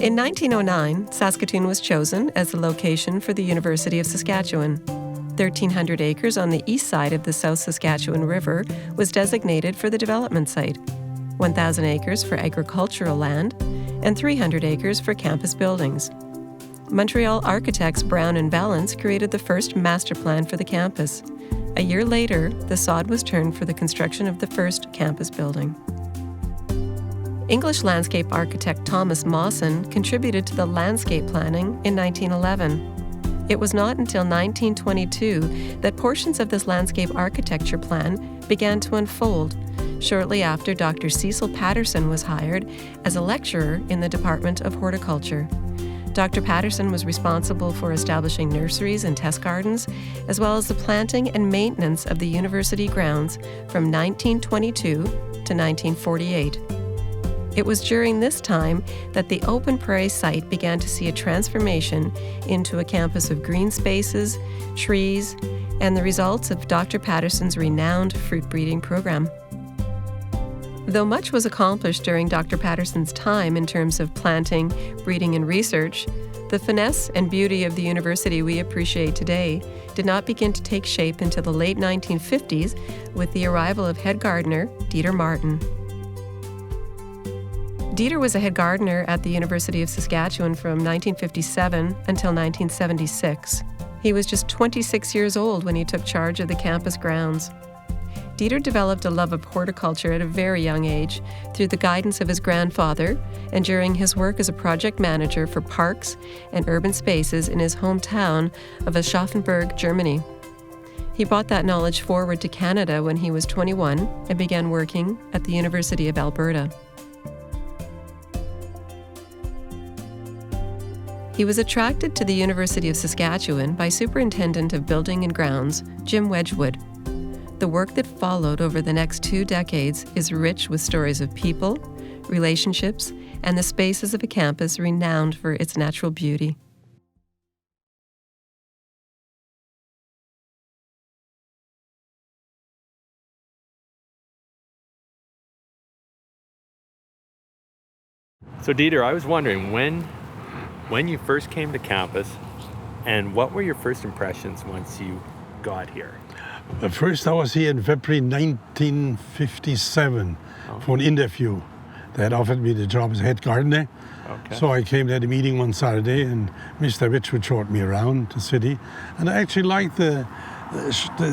In 1909, Saskatoon was chosen as the location for the University of Saskatchewan. 1,300 acres on the east side of the South Saskatchewan River was designated for the development site, 1,000 acres for agricultural land, and 300 acres for campus buildings. Montreal architects Brown and Valence created the first master plan for the campus. A year later, the sod was turned for the construction of the first campus building. English landscape architect Thomas Mawson contributed to the landscape planning in 1911. It was not until 1922 that portions of this landscape architecture plan began to unfold, shortly after Dr. Cecil Patterson was hired as a lecturer in the Department of Horticulture. Dr. Patterson was responsible for establishing nurseries and test gardens, as well as the planting and maintenance of the university grounds from 1922 to 1948. It was during this time that the Open Prairie site began to see a transformation into a campus of green spaces, trees, and the results of Dr. Patterson's renowned fruit breeding program. Though much was accomplished during Dr. Patterson's time in terms of planting, breeding, and research, the finesse and beauty of the university we appreciate today did not begin to take shape until the late 1950s with the arrival of head gardener Dieter Martin. Dieter was a head gardener at the University of Saskatchewan from 1957 until 1976. He was just 26 years old when he took charge of the campus grounds. Dieter developed a love of horticulture at a very young age through the guidance of his grandfather and during his work as a project manager for parks and urban spaces in his hometown of Aschaffenburg, Germany. He brought that knowledge forward to Canada when he was 21 and began working at the University of Alberta. He was attracted to the University of Saskatchewan by Superintendent of Building and Grounds, Jim Wedgwood. The work that followed over the next 2 decades is rich with stories of people, relationships, and the spaces of a campus renowned for its natural beauty. So Dieter, I was wondering when you first came to campus, and what were your first impressions once you got here? First, I was here in February 1957 for an interview. They had offered me the job as head gardener. Okay. So I came to the meeting one Saturday, and Mr. Wedgwood showed me around the city. And I actually liked the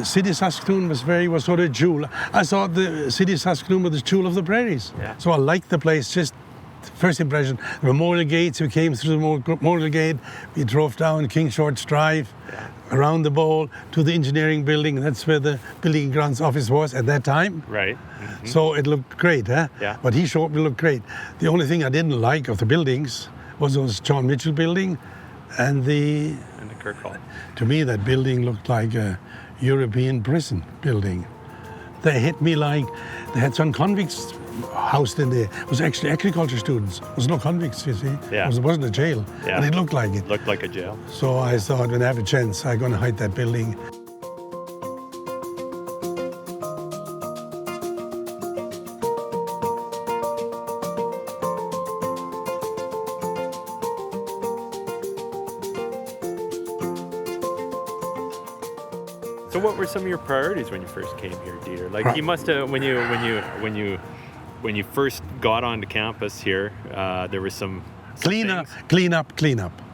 city of Saskatoon was sort of a jewel. I thought the city of Saskatoon was the jewel of the prairies. Yeah. So I liked the place. Just first impression, the Memorial Gates, we came through the Memorial Gate, we drove down King George Drive, around the bowl to the engineering building. That's where the building and grounds office was at that time. Right. Mm-hmm. So it looked great, huh? Yeah. But he showed me it looked great. The only thing I didn't like of the buildings was John Mitchell building and the Kirk Hall. To me, that building looked like a European prison building. They hit me like they had some convicts housed in there. It was actually agriculture students. There was no convicts, you see. Yeah. It wasn't a jail. Yeah. And it looked like it. Looked like a jail. So I thought, when I have a chance, I'm going to hide that building. So what were some of your priorities when you first came here, Dieter? Like you must have, when you first got onto campus here, there was some Clean up.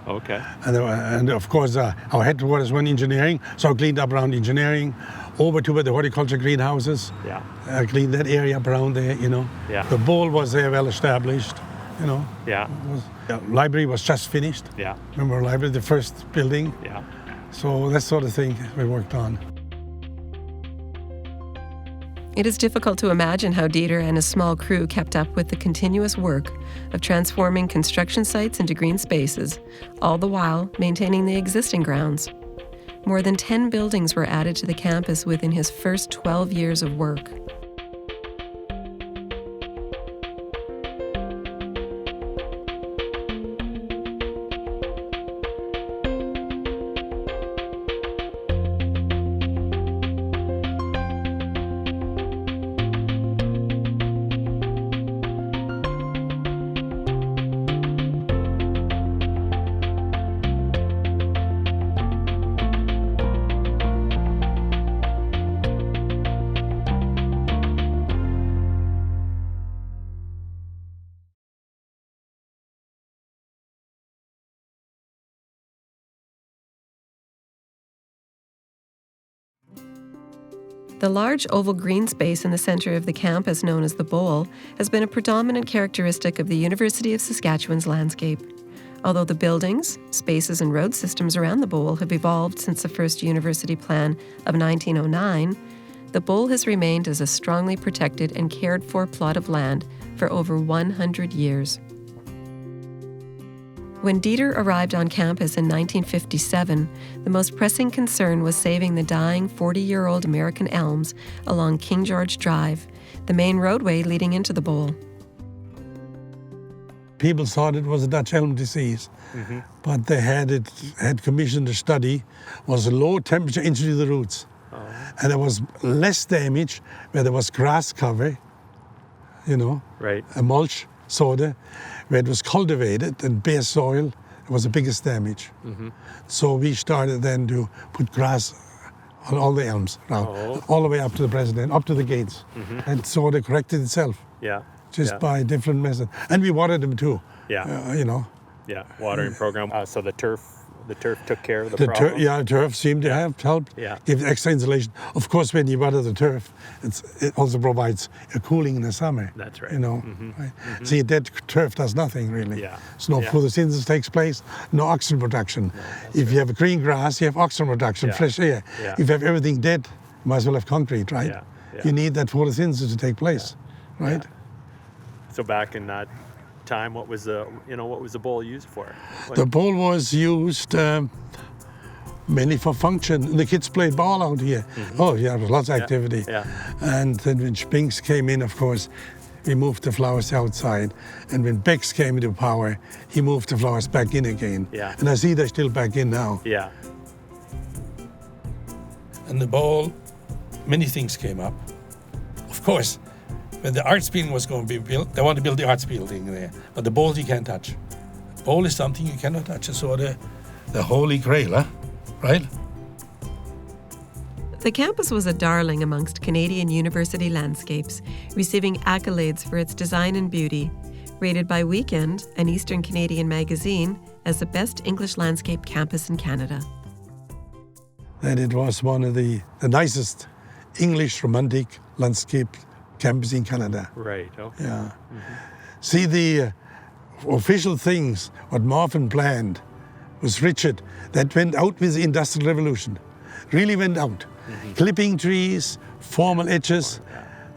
Okay. And of course, our headquarters were in engineering, so I cleaned up around engineering, over to where the horticulture greenhouses. Yeah. I cleaned that area up around there, you know. Yeah. The bowl was there, well established, you know. Yeah. The library was just finished. Yeah. Remember library, the first building. Yeah. So that sort of thing we worked on. It is difficult to imagine how Dieter and his small crew kept up with the continuous work of transforming construction sites into green spaces, all the while maintaining the existing grounds. More than 10 buildings were added to the campus within his first 12 years of work. The large oval green space in the center of the campus, known as the Bowl, has been a predominant characteristic of the University of Saskatchewan's landscape. Although the buildings, spaces, and road systems around the Bowl have evolved since the first university plan of 1909, the Bowl has remained as a strongly protected and cared for plot of land for over 100 years. When Dieter arrived on campus in 1957, the most pressing concern was saving the dying 40-year-old American elms along King George Drive, the main roadway leading into the Bowl. People thought it was a Dutch elm disease, but they had commissioned a study, was a low temperature injury to the roots. And there was less damage where there was grass cover, Right. a mulch, soda. Where it was cultivated and bare soil, it was the biggest damage. So we started then to put grass on all the elms around, all the way up to the president, up to the gates. And so they corrected itself Yeah. just by different methods. And we watered them too, Yeah. Yeah, Watering program. So the turf took care of the problem. The turf seemed to have helped, Yeah. give extra insulation. Of course, when you water the turf, it also provides a cooling in the summer. That's right. Right? See, dead turf does nothing really. Yeah. So no Yeah. photosynthesis takes place, no oxygen production. If you have green grass, you have oxygen production, Yeah. fresh air. Yeah. If you have everything dead, you might as well have concrete, right? Yeah. Yeah. You need that photosynthesis to take place, right? So back in that time, what was the bowl used for? The bowl was used mainly for function. The kids played ball out here. Oh, yeah, there was lots of activity. Yeah. And then when Spinks came in, of course, we moved the flowers outside. And when Bex came into power, he moved the flowers back in again. Yeah. And I see they're still back in now. Yeah. And the bowl, many things came up. Of course, when the arts building was going to be built, they want to build the arts building there. But the bowl you can't touch. The bowl is something you cannot touch. It's sort of the holy grail, huh? Right? The campus was a darling amongst Canadian university landscapes, receiving accolades for its design and beauty, rated by Weekend, an Eastern Canadian magazine, as the best English landscape campus in Canada. And it was one of the nicest English romantic landscape campus in Canada. Right. Okay. Yeah. See, the official things, what Marvin planned, was Richard, that went out with the Industrial Revolution. Really went out. Clipping trees, formal edges.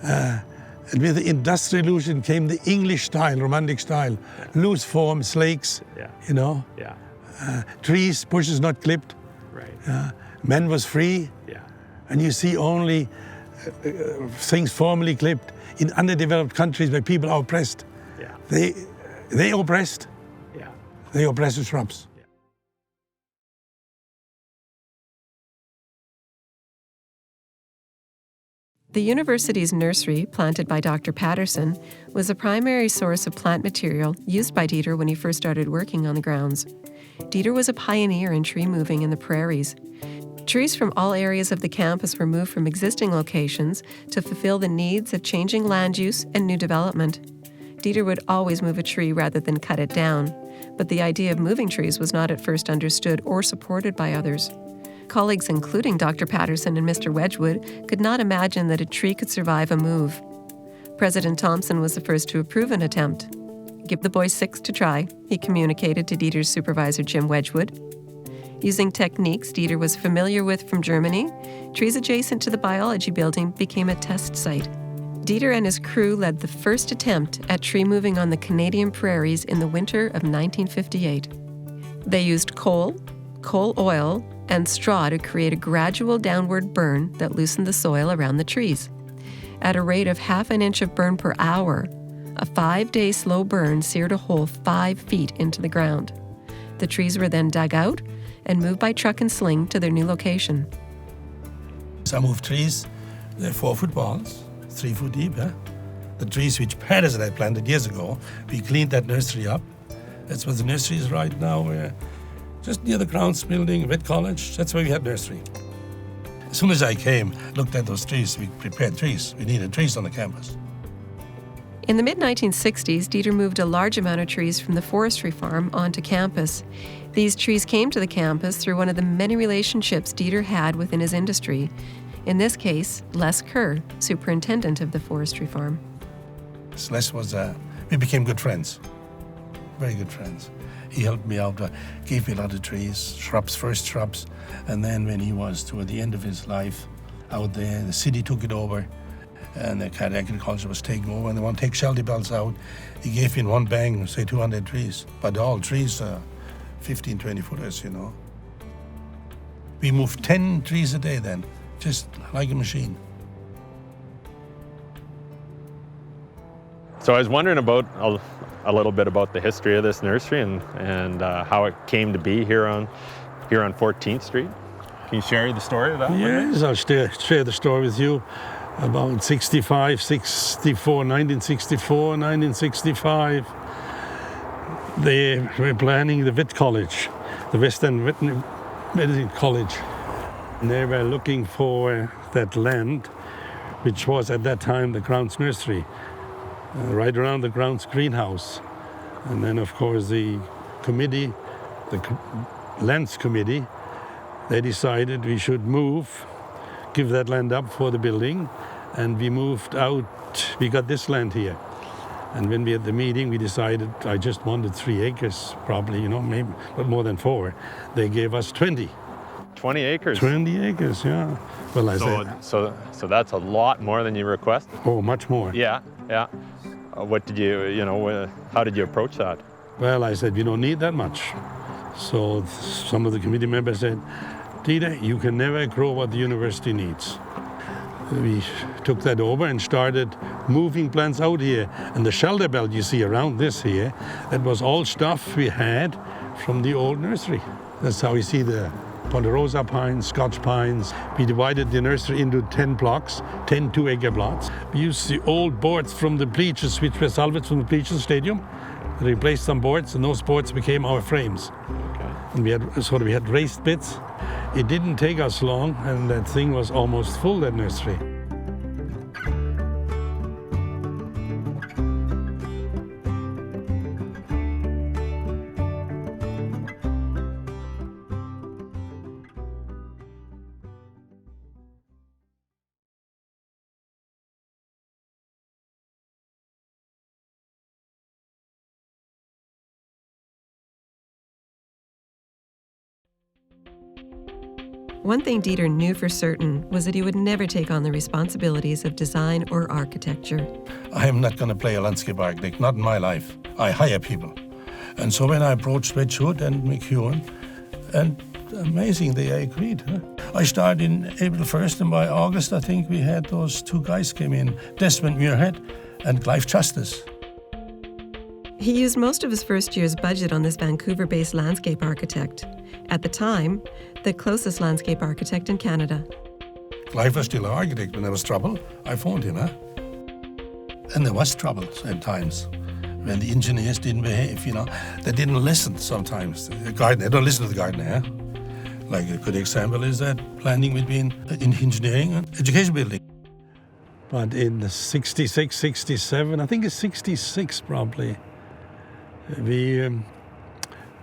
And with the Industrial Revolution came the English style, romantic style. Loose form, slakes, Yeah. trees, bushes not clipped. Right. Man was free. Yeah. And you see only things formally clipped in underdeveloped countries where people are oppressed. Yeah. They oppressed. Yeah. They oppress the shrubs. The university's nursery, planted by Dr. Patterson, was a primary source of plant material used by Dieter when he first started working on the grounds. Dieter was a pioneer in tree moving in the prairies. Trees from all areas of the campus were moved from existing locations to fulfill the needs of changing land use and new development. Dieter would always move a tree rather than cut it down, but the idea of moving trees was not at first understood or supported by others. Colleagues, including Dr. Patterson and Mr. Wedgwood, could not imagine that a tree could survive a move. President Thompson was the first to approve an attempt. "Give the boys 6 to try," he communicated to Dieter's supervisor, Jim Wedgwood. Using techniques Dieter was familiar with from Germany, trees adjacent to the biology building became a test site. Dieter and his crew led the first attempt at tree moving on the Canadian prairies in the winter of 1958. They used coal oil, and straw to create a gradual downward burn that loosened the soil around the trees. At a rate of half an inch of burn per hour, a 5-day slow burn seared a hole 5 feet into the ground. The trees were then dug out and moved by truck and sling to their new location. Some of trees, they're 4-foot balls, 3 foot deep. The trees which Patterson had planted years ago, we cleaned that nursery up. That's where the nursery is right now. Just near the grounds building, Red College, that's where we had nursery. As soon as I came, looked at those trees, we prepared trees. We needed trees on the campus. In the mid-1960s, Dieter moved a large amount of trees from the forestry farm onto campus. These trees came to the campus through one of the many relationships Dieter had within his industry. In this case, Les Kerr, superintendent of the forestry farm. Les was, we became good friends, very good friends. He helped me out, gave me a lot of trees, shrubs, first shrubs, and then when he was toward the end of his life out there, the city took it over, and the agriculture was taken over, and they want to take shelter belts out. He gave me in one bang, say 200 trees, but all trees are 15, 20 footers, you know. We moved 10 trees a day then, just like a machine. So I was wondering about a little bit about the history of this nursery and how it came to be here on 14th Street. Can you share the story of that? Yes, I'll share the story with you. About 1965, they were planning the Vet College, the Western Medicine College. And they were looking for that land, which was at that time the Grounds Nursery, right around the Grounds Greenhouse. And then, of course, the committee, the Lands Committee, they decided we should move, give that land up for the building, and we moved out. We got this land here. And when we had the meeting, we decided I just wanted 3 acres, probably, you know, maybe, but more than 4. They gave us 20. 20 acres? 20 acres, yeah. Well, I said. So that's a lot more than you requested? Oh, much more. Yeah. What did how did you approach that? Well, I said, we don't need that much. So some of the committee members said, Dieter, you can never grow what the university needs. We took that over and started moving plants out here. And the shelter belt you see around this here, that was all stuff we had from the old nursery. That's how you see the Ponderosa pines, Scotch pines. We divided the nursery into 10 blocks, 10 2-acre blocks. We used the old boards from the bleachers, which were salvaged from the bleachers stadium. We replaced some boards, and those boards became our frames. Okay. And we had raised beds. It didn't take us long, and that thing was almost full, that nursery. One thing Dieter knew for certain was that he would never take on the responsibilities of design or architecture. I am not going to play a landscape architect, not in my life. I hire people. And so when I approached Wedgwood and McEwen, and amazing, they agreed. Huh? I started in April 1st, and by August, I think we had those 2 guys came in, Desmond Muirhead and Clive Justice. He used most of his first year's budget on this Vancouver-based landscape architect. At the time, the closest landscape architect in Canada. Clive was still an architect. When there was trouble, I phoned him. And there was trouble at times when the engineers didn't behave, you know. They didn't listen sometimes. The gardener, they don't listen to the gardener. Like a good example is that planning between engineering and education building. But in 66, 67, I think it's 66 probably, we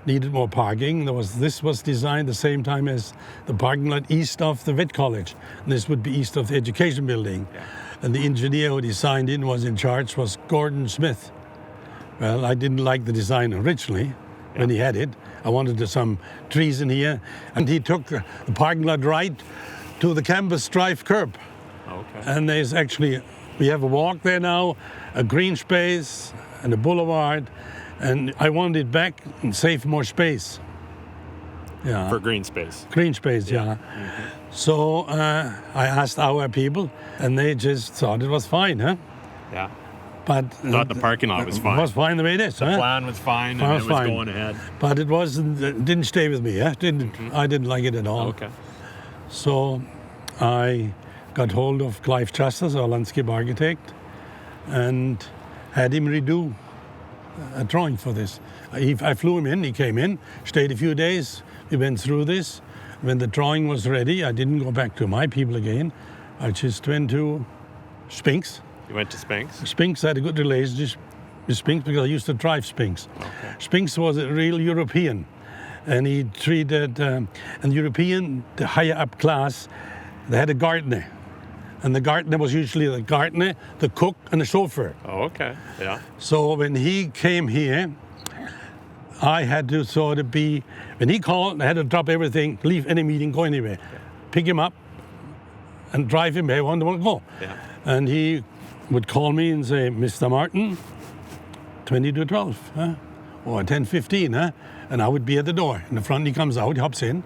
needed more parking. This was designed the same time as the parking lot east of the Vet College. And this would be east of the education building. Yeah. And the engineer who designed it was in charge was Gordon Smith. Well, I didn't like the design originally when he had it. I wanted some trees in here. And he took the parking lot right to the Campus Drive curb. Okay. And there's actually, we have a walk there now, a green space and a boulevard. And I wanted it back and save more space. Yeah. For green space. Green space, yeah. Mm-hmm. So I asked our people, and they just thought it was fine, huh? Yeah. But thought the parking lot was fine. It was fine the way it is. The plan was fine, and it was going ahead. But it didn't stay with me. I didn't like it at all. Okay. So I got hold of Clive Justice, our landscape architect, and had him redo a drawing for this. I flew him in, he came in, stayed a few days, we went through this. When the drawing was ready, I didn't go back to my people again. I just went to Spinks. You went to Spinks? Spinks had a good relationship with Spinks because I used to drive Spinks. Okay. Spinks was a real European, and he treated, and European, the higher up class, they had a gardener. And the gardener was usually the gardener, the cook, and the chauffeur. Oh, okay. Yeah. So when he came here, I had to sort of be, when he called, I had to drop everything, leave any meeting, go anywhere, pick him up, and drive him where I wanted to go. Yeah. And he would call me and say, Mr. Martin, 20 to 12, huh? Or 10:15, huh? And I would be at the door. In the front, he comes out, he hops in,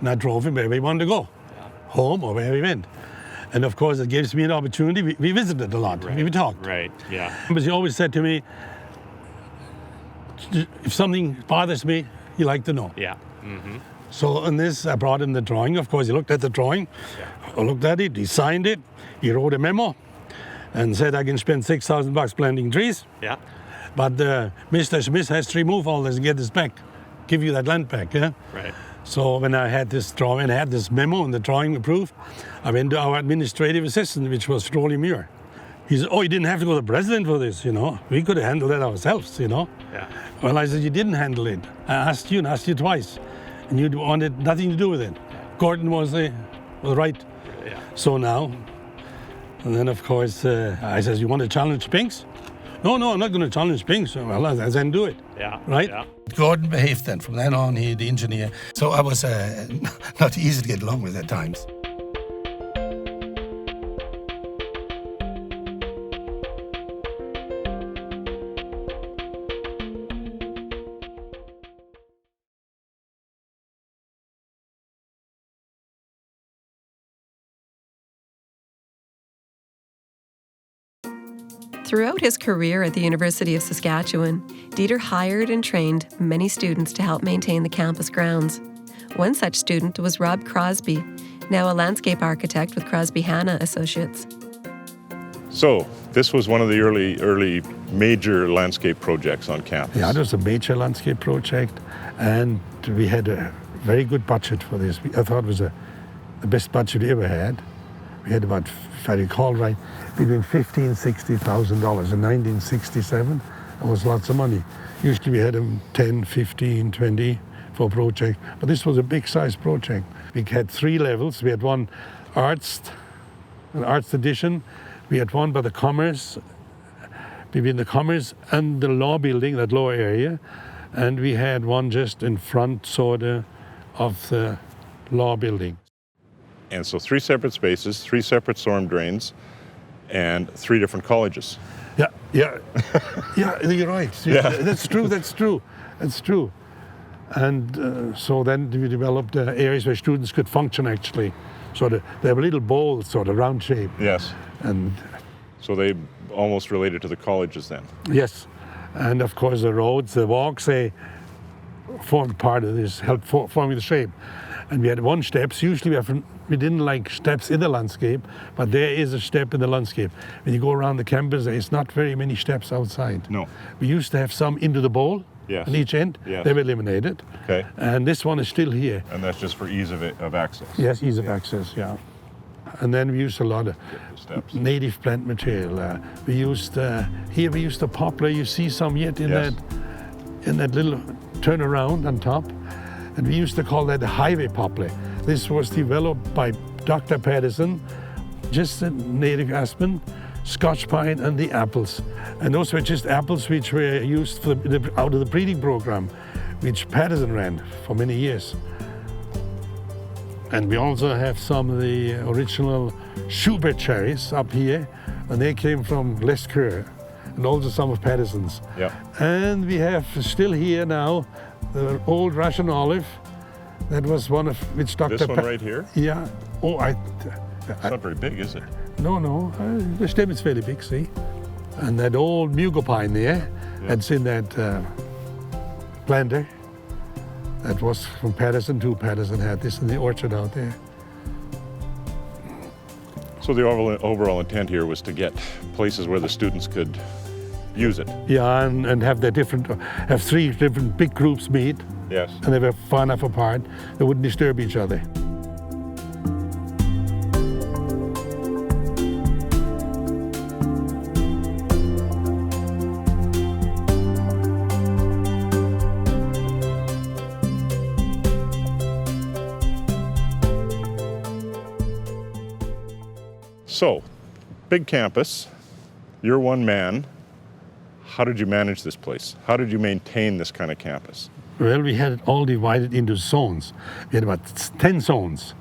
and I drove him where we wanted to go, home or where we went. And of course, it gives me an opportunity. We visited a lot. Right. We talked. Right. Yeah. But he always said to me, if something bothers me, you like to know. Yeah. Mm-hmm. So on this, I brought him the drawing. Of course, he looked at the drawing. Yeah. I looked at it. He signed it. He wrote a memo and said, I can spend $6,000 planting trees. Yeah. But Mr. Smith has to remove all this and get this back, give you that land back. Yeah. Right. So when I had this drawing, I had this memo and the drawing approved, I went to our administrative assistant, which was Rolly Muir. He said, you didn't have to go to the president for this, you know. We could have handled that ourselves, you know. Yeah. Well, I said, you didn't handle it. I asked you and asked you twice, and you wanted nothing to do with it. Gordon was right. Yeah. So now, and then of course, I says, you want to challenge Pinks? No, I'm not going to challenge Pinks. Well, I then do it. Yeah. Right? Yeah. Gordon behaved then. From then on, the engineer. So I was not easy to get along with at times. Throughout his career at the University of Saskatchewan, Dieter hired and trained many students to help maintain the campus grounds. One such student was Rob Crosby, now a landscape architect with Crosby Hanna Associates. So, this was one of the early major landscape projects on campus. Yeah, it was a major landscape project, and we had a very good budget for this. I thought it was the best budget we ever had. We had about, if I recall right, between $50,000 and $60,000 in 1967. That was lots of money. Usually we had them 10, 15, 20 for a project, but this was a big size project. We had 3 levels. We had one an arts edition. We had one by the Commerce, between the Commerce and the law building, that lower area. And we had one just in front, sort of the law building. And so 3 separate spaces, 3 separate storm drains, and 3 different colleges. Yeah, you're right. Yeah. That's true. And so then we developed areas where students could function actually. So they have a little bowl, sort of round shape. Yes. And so they almost related to the colleges then. yes. And of course the roads, the walks, they formed part of this, helped forming the shape. And we had 1 steps. Usually we didn't like steps in the landscape, but there is a step in the landscape. When you go around the campus, there's not very many steps outside. No. We used to have some into the bowl. Yes. On each end. Yes. They were eliminated. Okay. And this one is still here. And that's just for ease of access. Yes, ease of access, yeah. And then we used a lot of Steps. native plant material. We used the poplar. You see some yet in Yes. that little turnaround on top. And we used to call that the highway poplar. This was developed by Dr. Patterson, just a native aspen, Scotch pine, and the apples. And those were just apples which were used out of the breeding program, which Patterson ran for many years. And we also have some of the original Schubert cherries up here, and they came from Lescure, and also some of Patterson's. Yeah. And we have still here now the old Russian olive. That was one of which Dr. This one right here? Yeah. Oh, It's not very big, is it? No. The stem is fairly big, see? And that old mugopine there, that's in that planter. That was from Patterson too. Patterson had this in the orchard out there. So the overall intent here was to get places where the students could use it. Yeah, and have 3 different big groups meet, Yes. and they were far enough apart, they wouldn't disturb each other. So, big campus, you're one man. How did you manage this place? How did you maintain this kind of campus? Well, we had it all divided into zones. We had about 10 zones,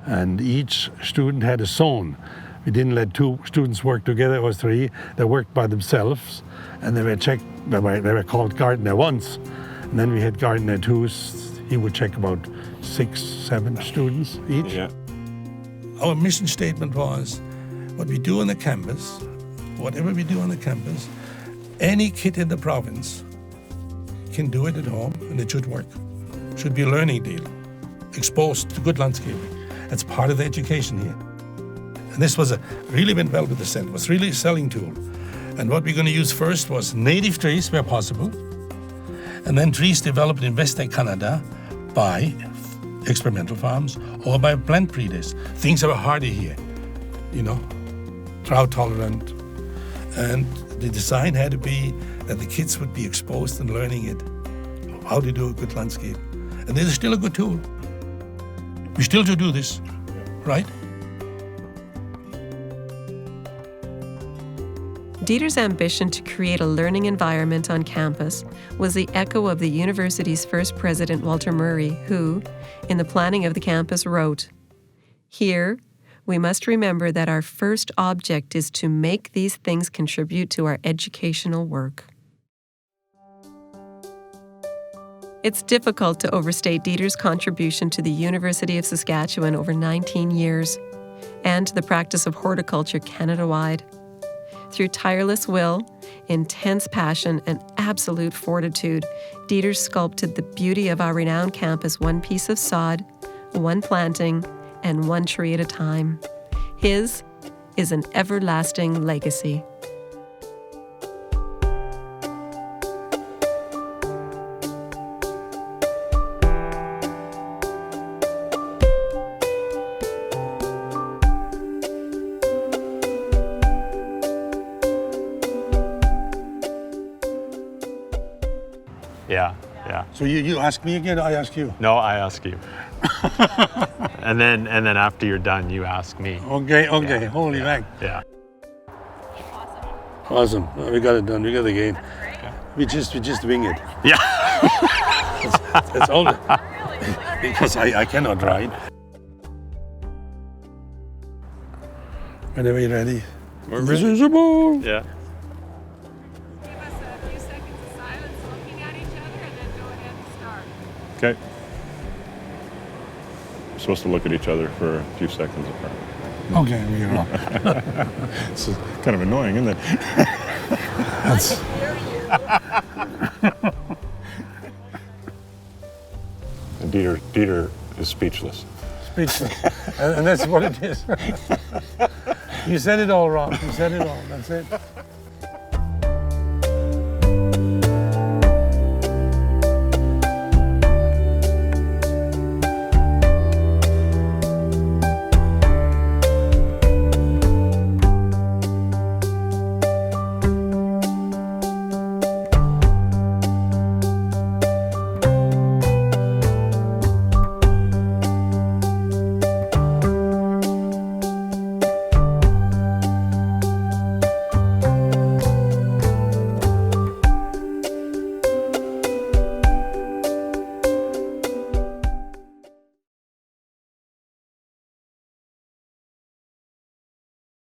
and each student had a zone. We didn't let 2 students work together or 3. They worked by themselves, and they were checked. They were called gardener 1s, and then we had gardener 2s. He would check about 6, 7 students each. Yeah. Our mission statement was, what we do on the campus, whatever we do on the campus, any kid in the province can do it at home, and it should work. It should be a learning deal, exposed to good landscaping. That's part of the education here. And this really went well with the center. It was really a selling tool. And what we're going to use first was native trees where possible, and then trees developed in Western Canada by experimental farms or by plant breeders. Things that are hardy here, drought tolerant. And the design had to be that the kids would be exposed and learning it, how to do a good landscape. And this is still a good tool. We still do this, right? Dieter's ambition to create a learning environment on campus was the echo of the university's first president, Walter Murray, who, in the planning of the campus, wrote, "Here, we must remember that our first object is to make these things contribute to our educational work." It's difficult to overstate Dieter's contribution to the University of Saskatchewan over 19 years, and to the practice of horticulture Canada-wide. Through tireless will, intense passion, and absolute fortitude, Dieter sculpted the beauty of our renowned campus one piece of sod, one planting, and one tree at a time. His is an everlasting legacy. Yeah. So you ask me again, I ask you. No, I ask you. and then after you're done, you ask me. Okay, Yeah, holy heck. Yeah. Awesome. Well, we got it done, we got the game. Okay. We just wing it. Yeah. That's all. Because I cannot ride. Whenever you're ready. We're This ready. is a ball. Yeah. Give us a few seconds of silence looking at each other and then go ahead and start. Okay. We're supposed to look at each other for a few seconds apart. Okay, we go. It's kind of annoying, isn't it? That's And Dieter is speechless. speechless. and that's what it is. You said it all wrong. You said it all. That's it.